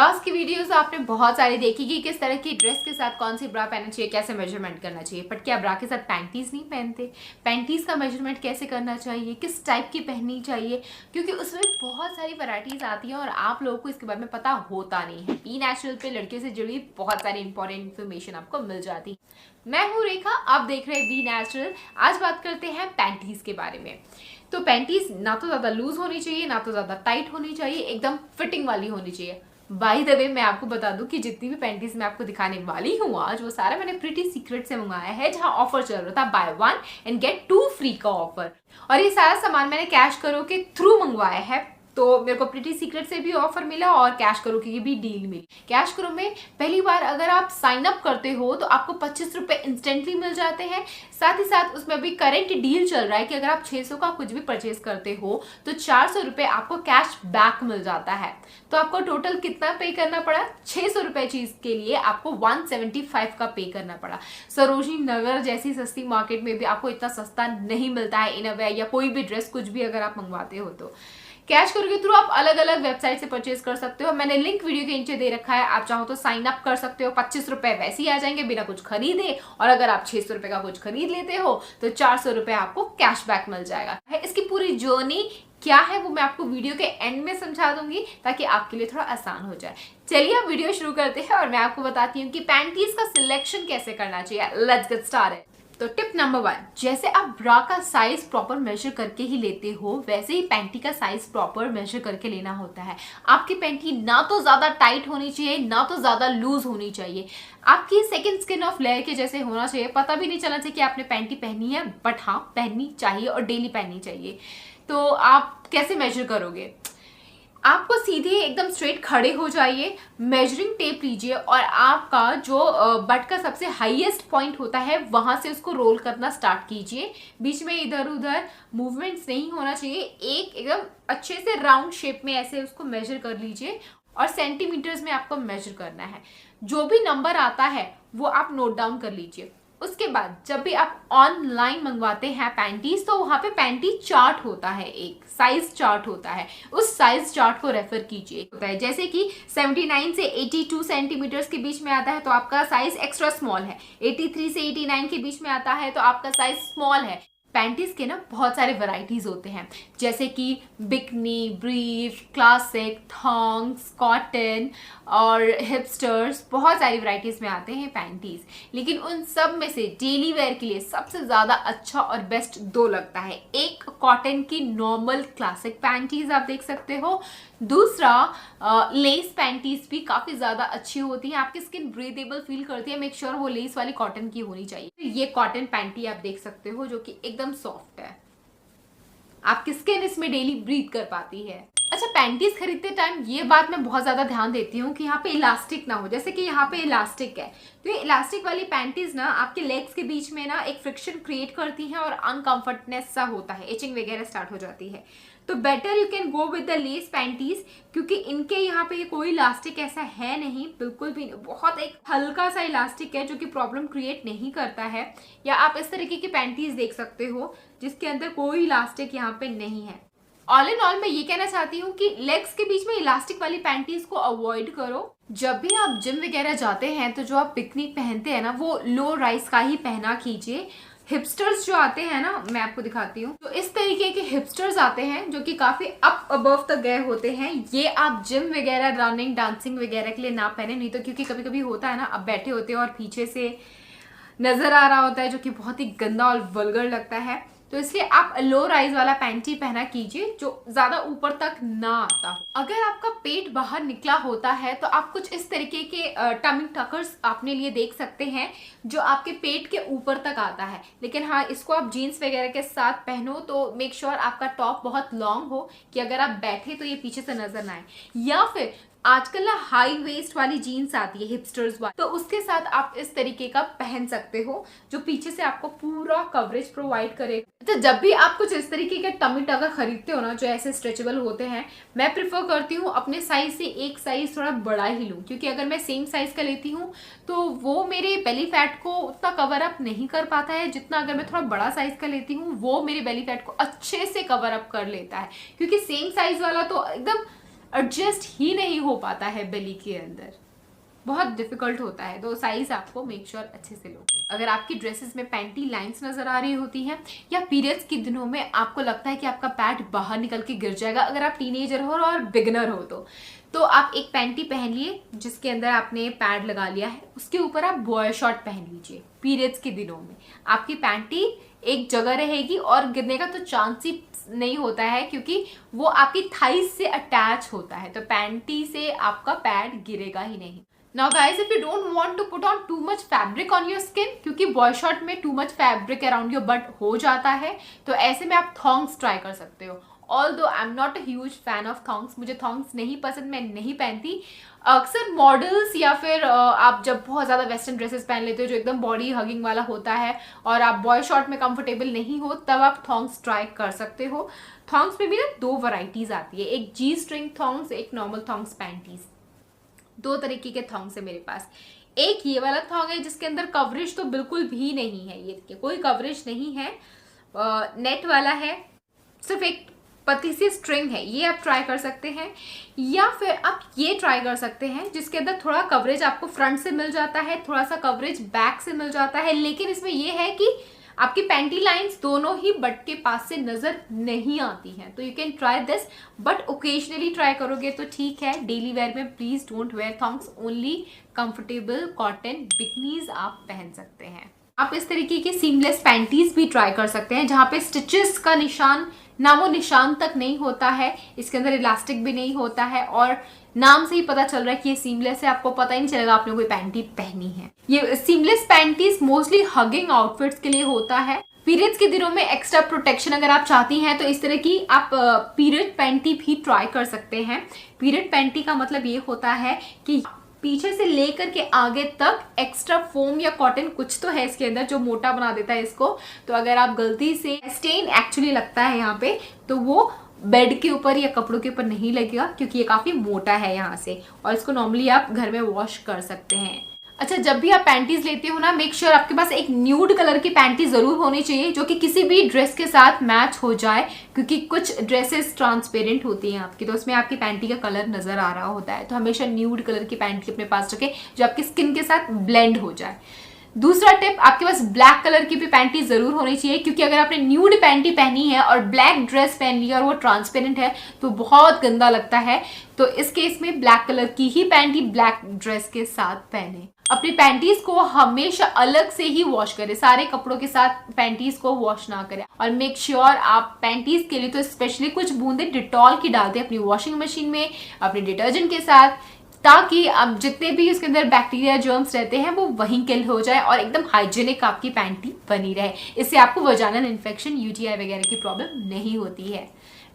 Brass की videos आपने बहुत सारी देखी कि किस तरह की ड्रेस के साथ कौन सी ब्रा पहनना चाहिए, कैसे मेजरमेंट करना चाहिए। बट क्या ब्रा के साथ पैंटीज नहीं पहनते? पैंटीज का मेजरमेंट कैसे करना चाहिए, किस टाइप की पहननी चाहिए, क्योंकि उसमें बहुत सारी वैरायटीज आती हैं और आप लोगों को इसके बारे में पता होता नहीं है। बी नेचुरल पे लड़के से जुड़ी बहुत सारी इंपॉर्टेंट इन्फॉर्मेशन आपको मिल जाती है। मैं हूँ रेखा, आप देख रहे हैं बी नेचुरल। आज बात करते हैं पैंटीज के बारे में। तो पैंटीज ना तो ज़्यादा लूज होनी चाहिए, ना तो ज़्यादा टाइट होनी चाहिए, एकदम फिटिंग वाली होनी चाहिए। बाय द वे मैं आपको बता दूं कि जितनी भी पैंटीज मैं आपको दिखाने वाली हूँ आज, वो सारा मैंने प्रीटी सीक्रेट से मंगाया है, जहां ऑफर चल रहा था बाय 1 एंड गेट 2 फ्री का ऑफर। और ये सारा सामान मैंने कैश करो के थ्रू मंगवाया है, तो मेरे को प्रीटी सीक्रेट से भी ऑफर मिला और कैश करो की भी डील मिली। कैश करो में पहली बार अगर आप साइन अप करते हो तो आपको 25 रुपए इंस्टेंटली मिल जाते हैं। साथ ही साथ उसमें अभी करंट डील चल रहा है कि अगर आप 600 का कुछ भी परचेज करते हो तो 400 रुपए आपको कैश बैक मिल जाता है। तो आपको टोटल कितना पे करना पड़ा? 600 रुपए चीज के लिए आपको 175 का पे करना पड़ा। सरोजनी नगर जैसी सस्ती मार्केट में भी आपको इतना सस्ता नहीं मिलता है इनरवेयर या कोई भी ड्रेस कुछ भी अगर आप मंगवाते हो तो। कैश करो के थ्रू आप अलग अलग वेबसाइट से परचेज कर सकते हो। मैंने लिंक वीडियो के नीचे दे रखा है, आप चाहो तो साइन अप कर सकते हो। 25 रुपए वैसे ही आ जाएंगे बिना कुछ खरीदे, और अगर आप 600 रुपए का कुछ खरीद लेते हो तो 400 रुपए आपको कैशबैक मिल जाएगा। इसकी पूरी जर्नी क्या है वो मैं आपको वीडियो के एंड में समझा दूंगी ताकि आपके लिए थोड़ा आसान हो जाए। चलिए अब वीडियो शुरू करते हैं और मैं आपको बताती हूँ कि पैंटीज का सिलेक्शन कैसे करना चाहिए। Let's get started. तो टिप नंबर 1, जैसे आप ब्रा का साइज प्रॉपर मेजर करके ही लेते हो, वैसे ही पैंटी का साइज प्रॉपर मेजर करके लेना होता है। आपकी पैंटी ना तो ज्यादा टाइट होनी चाहिए, ना तो ज्यादा लूज होनी चाहिए। आपकी सेकंड स्किन ऑफ लेयर के जैसे होना चाहिए। पता भी नहीं चलना चाहिए कि आपने पैंटी पहनी है, बट हाँ पहननी चाहिए और डेली पहननी चाहिए। तो आप कैसे मेजर करोगे? आपको सीधे एकदम स्ट्रेट खड़े हो जाइए, मेजरिंग टेप लीजिए और आपका जो बट का सबसे हाईएस्ट पॉइंट होता है वहां से उसको रोल करना स्टार्ट कीजिए। बीच में इधर उधर मूवमेंट्स नहीं होना चाहिए। एक एकदम अच्छे से राउंड शेप में ऐसे उसको मेजर कर लीजिए और सेंटीमीटर्स में आपको मेजर करना है। जो भी नंबर आता है वो आप नोट डाउन कर लीजिए। उसके बाद जब भी आप ऑनलाइन मंगवाते हैं पैंटीज, तो वहां पे पैंटी चार्ट होता है, एक साइज चार्ट होता है। उस साइज चार्ट को रेफर कीजिए। होता है जैसे कि 79 से 82 सेंटीमीटर्स के बीच में आता है तो आपका साइज एक्स्ट्रा स्मॉल है। 83 से 89 के बीच में आता है तो आपका साइज स्मॉल है। पैंटीज के ना बहुत सारे वैरायटीज होते हैं, जैसे कि बिकनी, ब्रीफ, क्लासिक, थॉन्ग्स, कॉटन और हिपस्टर्स। बहुत सारी वैरायटीज में आते हैं पैंटीज, लेकिन उन सब में से डेली वेयर के लिए सबसे ज्यादा अच्छा और बेस्ट दो लगता है। एक कॉटन की नॉर्मल क्लासिक पैंटीज आप देख सकते हो, दूसरा लेस पैंटीज भी काफी ज्यादा अच्छी होती है, आपकी स्किन ब्रीदेबल फील करती है। मेक श्योर वो लेस वाली कॉटन की होनी चाहिए। ये कॉटन पैंटी आप देख सकते हो जो कि एकदम सॉफ्ट है, आपकी स्किन इसमें डेली ब्रीथ कर पाती है। अच्छा, पैंटीज खरीदते टाइम ये बात मैं बहुत ज्यादा ध्यान देती हूँ कि यहाँ पे इलास्टिक ना हो। जैसे कि यहाँ पे इलास्टिक है तो ये इलास्टिक वाली पैंटीज ना आपके लेग्स के बीच में ना एक फ्रिक्शन क्रिएट करती है और अनकंफर्टनेस सा होता है, इचिंग वगैरह स्टार्ट हो जाती है। तो better you can go with the less panties, क्योंकि इनके यहाँ पे कोई इलास्टिक ऐसा है नहीं, बिल्कुल भी नहीं। बहुत एक हल्का सा इलास्टिक है जो कि प्रॉब्लम क्रिएट नहीं करता है। या आप इस तरीके की पैंटीज देख सकते हो जिसके अंदर कोई इलास्टिक यहाँ पे नहीं है। ऑल इन ऑल मैं ये कहना चाहती हूँ कि लेग्स के बीच में इलास्टिक वाली पैंटीज को अवॉइड करो। जब भी आप जिम वगैरह जाते हैं तो जो आप पिकनिक पहनते हैं ना, वो लो राइज का ही पहना कीजिए। हिपस्टर्स जो आते हैं ना, मैं आपको दिखाती हूँ, तो इस तरीके के हिपस्टर्स आते हैं जो कि काफी अप अबव तक गए होते हैं। ये आप जिम वगैरह, रनिंग, डांसिंग वगैरह के लिए ना पहने, नहीं तो क्योंकि कभी कभी होता है ना, आप बैठे होते हैं और पीछे से नजर आ रहा होता है जो कि बहुत ही गंदा और वल्गर लगता है। तो इसलिए आप लो राइज वाला पैंटी पहना कीजिए जो ज्यादा ऊपर तक ना आता हो। अगर आपका पेट बाहर निकला होता है तो आप कुछ इस तरीके के टमी टकर्स अपने लिए देख सकते हैं जो आपके पेट के ऊपर तक आता है। लेकिन हाँ, इसको आप जीन्स वगैरह के साथ पहनो तो मेक श्योर आपका टॉप बहुत लॉन्ग हो कि अगर आप बैठे तो ये पीछे से नजर ना आए। या फिर आजकल ना हाई वेस्ट वाली जीन्स आती है हिपस्टर्स वाली, तो उसके साथ आप इस तरीके का पहन सकते हो जो पीछे से आपको पूरा कवरेज प्रोवाइड करेगा। तो जब भी आप कुछ इस तरीके के टमी टकर खरीदते हो ना जो ऐसे स्ट्रेचेबल होते हैं, मैं प्रिफर करती हूँ अपने साइज से एक साइज थोड़ा बड़ा ही लूँ, क्योंकि अगर मैं सेम साइज का लेती हूँ तो वो मेरे बेली फैट को उतना कवर अप नहीं कर पाता है जितना अगर मैं थोड़ा बड़ा साइज का लेती हूँ वो मेरे बेली फैट को अच्छे से कवर अप कर लेता है। क्योंकि सेम साइज वाला तो एकदम एडजस्ट ही नहीं हो पाता है बेली के अंदर, बहुत डिफिकल्ट होता है। तो साइज आपको मेक श्योर अच्छे से लो। अगर आपकी ड्रेसेस में पैंटी लाइंस नजर आ रही होती हैं या पीरियड्स के दिनों में आपको लगता है कि आपका पैड बाहर निकल के गिर जाएगा, अगर आप टीनेजर हो और बिगनर हो तो आप एक पैंटी पहन लिए जिसके अंदर आपने पैड लगा लिया है, उसके ऊपर आप बॉय शॉर्ट पहन लीजिए। पीरियड्स के दिनों में आपकी पैंटी एक जगह रहेगी और गिरने का तो चांस ही नहीं होता है, क्योंकि वो आपकी थाइस से अटैच होता है, तो पैंटी से आपका पैड गिरेगा ही नहीं। Now guys, if you don't want to put on too much fabric on your skin, क्योंकि बॉय शॉर्ट में too much fabric around your butt हो जाता है, तो ऐसे में आप थॉन्ग्स ट्राई कर सकते हो। Although I'm not a huge fan of thongs, मुझे थॉन्ग्स नहीं पसंद, मैं नहीं पहनती। अक्सर मॉडल्स या फिर आप जब बहुत ज़्यादा वेस्टर्न ड्रेसेस पहन लेते हो जो एकदम बॉडी हगिंग वाला होता है और आप बॉय शॉर्ट में कंफर्टेबल नहीं हो, तब आप थॉन्ग्स ट्राई कर सकते हो। थॉन्ग्स में भी ना 2 वैरायटीज आती है, एक जी स्ट्रिंग थॉन्ग्स, एक नॉर्मल थॉन्ग्स पैंटीज। 2 तरीके के थॉन्ग्स है मेरे पास। एक ये वाला थॉन्ग है जिसके अंदर कवरेज तो बिल्कुल भी नहीं है, ये देखिए कोई कवरेज नहीं है, नेट वाला है, सिर्फ एक पतली सी स्ट्रिंग है, ये आप ट्राई कर सकते हैं। या फिर आप ये ट्राई कर सकते हैं जिसके अंदर थोड़ा कवरेज आपको फ्रंट से मिल जाता है, थोड़ा सा कवरेज बैक से मिल जाता है, लेकिन इसमें ये है कि आपकी पैंटी लाइंस दोनों ही बट के पास से नजर नहीं आती हैं। तो you can try this, but occasionally try करोगे तो ठीक है। डेली वेयर में please don't wear thongs, only comfortable cotton bikinis आप पहन सकते हैं। आप इस तरीके की सीमलेस पैंटीज भी ट्राई कर सकते हैं जहाँ पे स्टिचेस का निशान नामो निशान तक नहीं होता है, इसके अंदर इलास्टिक भी नहीं होता है और नाम से ही पता चल रहा है कि ये सीमलेस है, आपको पता ही नहीं चलेगा आपने कोई पैंटी पहनी है। ये seamless panties mostly hugging outfits के लिए होता है। पीरियड्स के दिनों में एक्स्ट्रा प्रोटेक्शन अगर आप चाहती हैं तो इस तरह की आप पीरियड पैंटी भी ट्राई कर सकते हैं। पीरियड पैंटी का मतलब ये होता है कि पीछे से लेकर के आगे तक एक्स्ट्रा फोम या कॉटन कुछ तो है इसके अंदर जो मोटा बना देता है इसको। तो अगर आप गलती से स्टेन एक्चुअली लगता है यहाँ पे, तो वो बेड के ऊपर या कपड़ों के ऊपर नहीं लगेगा, क्योंकि ये काफ़ी मोटा है यहाँ से, और इसको नॉर्मली आप घर में वॉश कर सकते हैं। अच्छा, जब भी आप पैंटीज लेते हो ना, मेक श्योर आपके पास एक न्यूड कलर की पैंटी जरूर होनी चाहिए जो कि किसी भी ड्रेस के साथ मैच हो जाए, क्योंकि कुछ ड्रेसेस ट्रांसपेरेंट होती हैं आपकी, तो उसमें आपकी पैंटी का कलर नजर आ रहा होता है। तो हमेशा न्यूड कलर की पैंटी अपने पास रखें जो आपकी स्किन के साथ ब्लेंड हो जाए। दूसरा टिप, आपके पास ब्लैक कलर की भी पैंटी जरूर होनी चाहिए, क्योंकि अगर आपने न्यूड पैंटी पहनी है और ब्लैक ड्रेस पहन ली और वो ट्रांसपेरेंट है तो बहुत गंदा लगता है। तो इस केस में ब्लैक कलर की ही पैंटी ब्लैक ड्रेस के साथ पहने। अपनी पैंटीज को हमेशा अलग से ही वॉश करें, सारे कपड़ों के साथ पैंटीज को वॉश ना करें। और मेक श्योर आप पैंटीज के लिए तो स्पेशली कुछ बूंदे डिटॉल की डालते हैं अपनी वॉशिंग मशीन में अपने डिटर्जेंट के साथ, ताकि अब जितने भी उसके अंदर बैक्टीरिया जर्म्स रहते हैं वो वहीं किल हो जाए और एकदम हाइजीनिक आपकी पैंटी बनी रहे। इससे आपको वजाइनल इन्फेक्शन, यूटीआई वगैरह की प्रॉब्लम नहीं होती है।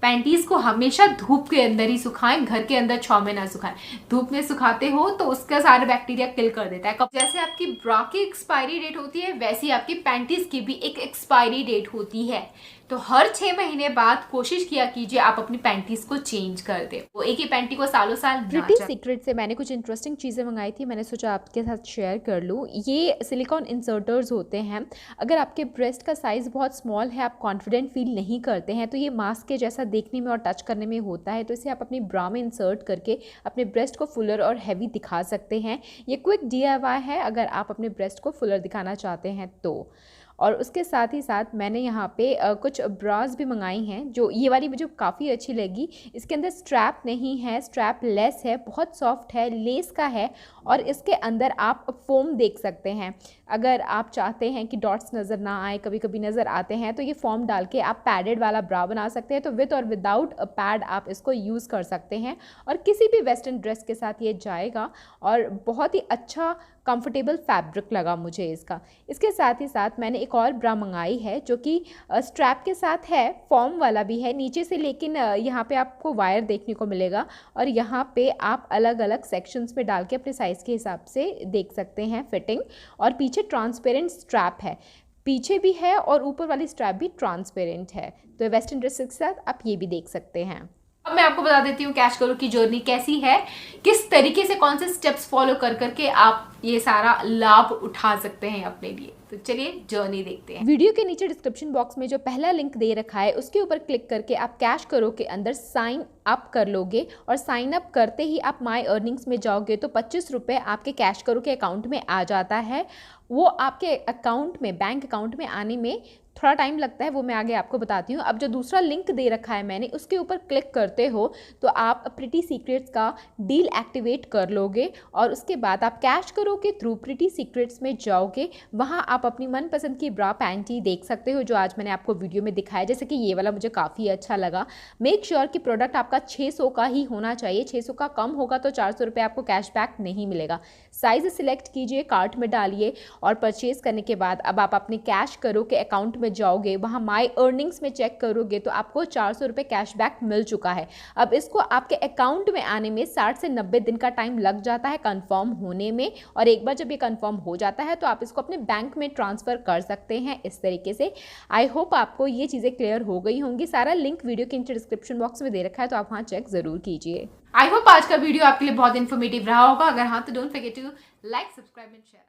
पैंटीज को हमेशा धूप के अंदर ही सुखाएं, घर के अंदर छांव में ना सुखाएं। धूप में सुखाते हो तो उसका सारे बैक्टीरिया किल कर देता है। जैसे आपकी ब्रा की एक्सपायरी डेट होती है, वैसी आपकी पैंटीज की भी एक एक्सपायरी डेट होती है। तो हर 6 महीने बाद कोशिश किया कीजिए आप अपनी पैंटीज को चेंज कर दे, वो एक ही पैंटी को सालों साल। ब्रिटी सीक्रेट से मैंने कुछ इंटरेस्टिंग चीज़ें मंगाई थी, मैंने सोचा आपके साथ शेयर कर लूँ। ये सिलिकॉन इंसर्टर्स होते हैं। अगर आपके ब्रेस्ट का साइज़ बहुत स्मॉल है, आप कॉन्फिडेंट फील नहीं करते हैं, तो ये मास्क के जैसा देखने में और टच करने में होता है, तो इसे आप अपनी ब्रा में इंसर्ट करके अपने ब्रेस्ट को फुलर और हैवी दिखा सकते हैं। ये क्विक DIY है अगर आप अपने ब्रेस्ट को फुलर दिखाना चाहते हैं तो। और उसके साथ ही साथ मैंने यहाँ पे कुछ ब्रास भी मंगाई हैं, जो ये वाली मुझे काफ़ी अच्छी लगी। इसके अंदर स्ट्रैप नहीं है, स्ट्रैप लेस है, बहुत सॉफ्ट है, लेस का है और इसके अंदर आप फोम देख सकते हैं। अगर आप चाहते हैं कि डॉट्स नज़र ना आए, कभी कभी नज़र आते हैं, तो ये फॉर्म डाल के आप पैडेड वाला ब्रा बना सकते हैं। तो विद और विदाउट पैड आप इसको यूज़ कर सकते हैं और किसी भी वेस्टर्न ड्रेस के साथ ये जाएगा और बहुत ही अच्छा कंफर्टेबल फैब्रिक लगा मुझे इसका। इसके साथ ही साथ मैंने एक और ब्रा मंगाई है जो कि स्ट्रैप के साथ है, फॉर्म वाला भी है नीचे से, लेकिन यहाँ पे आपको वायर देखने को मिलेगा और यहाँ पे आप अलग अलग सेक्शंस में डाल के अपने साइज़ के हिसाब से देख सकते हैं फिटिंग। और पीछे ट्रांसपेरेंट स्ट्रैप है, पीछे भी है और ऊपर वाली स्ट्रैप भी ट्रांसपेरेंट है। तो वेस्टर्न ड्रेस के साथ आप ये भी देख सकते हैं। अब मैं आपको बता देती हूँ कैश करो की जर्नी कैसी है, किस तरीके से कौन से स्टेप्स फॉलो कर करके आप ये सारा लाभ उठा सकते हैं अपने लिए। तो चलिए जर्नी देखते हैं। वीडियो के नीचे डिस्क्रिप्शन बॉक्स में जो पहला लिंक दे रखा है उसके ऊपर क्लिक करके आप कैश करो के अंदर साइन अप कर लोगे और साइन अप करते ही आप माई अर्निंग्स में जाओगे तो 25 रुपये आपके कैश करो के अकाउंट में आ जाता है। वो आपके अकाउंट में, बैंक अकाउंट में आने में थोड़ा टाइम लगता है, वो मैं आगे आपको बताती हूँ। अब जो दूसरा लिंक दे रखा है मैंने, उसके ऊपर क्लिक करते हो तो आप प्रिटी सीक्रेट्स का डील एक्टिवेट कर लोगे और उसके बाद आप कैश करो के थ्रू प्रिटी सीक्रेट्स में जाओगे। वहाँ आप अपनी मनपसंद की ब्रा पैंटी देख सकते हो, जो आज मैंने आपको वीडियो में दिखाया। जैसे कि ये वाला मुझे काफ़ी अच्छा लगा। मेक श्योर कि प्रोडक्ट आपका 600 का ही होना चाहिए, 600 का कम होगा तो 400 रुपये आपको कैशबैक नहीं मिलेगा। साइज़ सिलेक्ट कीजिए, कार्ट में डालिए और परचेज करने के बाद अब आप अपने कैश करो के अकाउंट में जाओगे, वहाँ माई अर्निंग्स में चेक करोगे तो आपको 400 रुपये कैशबैक मिल चुका है। अब इसको आपके अकाउंट में आने में 60 से 90 दिन का टाइम लग जाता है कंफर्म होने में, और एक बार जब ये कंफर्म हो जाता है तो आप इसको अपने बैंक में ट्रांसफ़र कर सकते हैं इस तरीके से। आई होप आपको ये चीज़ें क्लियर हो गई होंगी। सारा लिंक वीडियो के नीचे डिस्क्रिप्शन बॉक्स में दे रखा है, तो आप वहाँ चेक ज़रूर कीजिए। आई होप आज का वीडियो आपके लिए बहुत इन्फॉर्मेटिव रहा होगा। अगर हाँ तो don't forget to like, subscribe and share.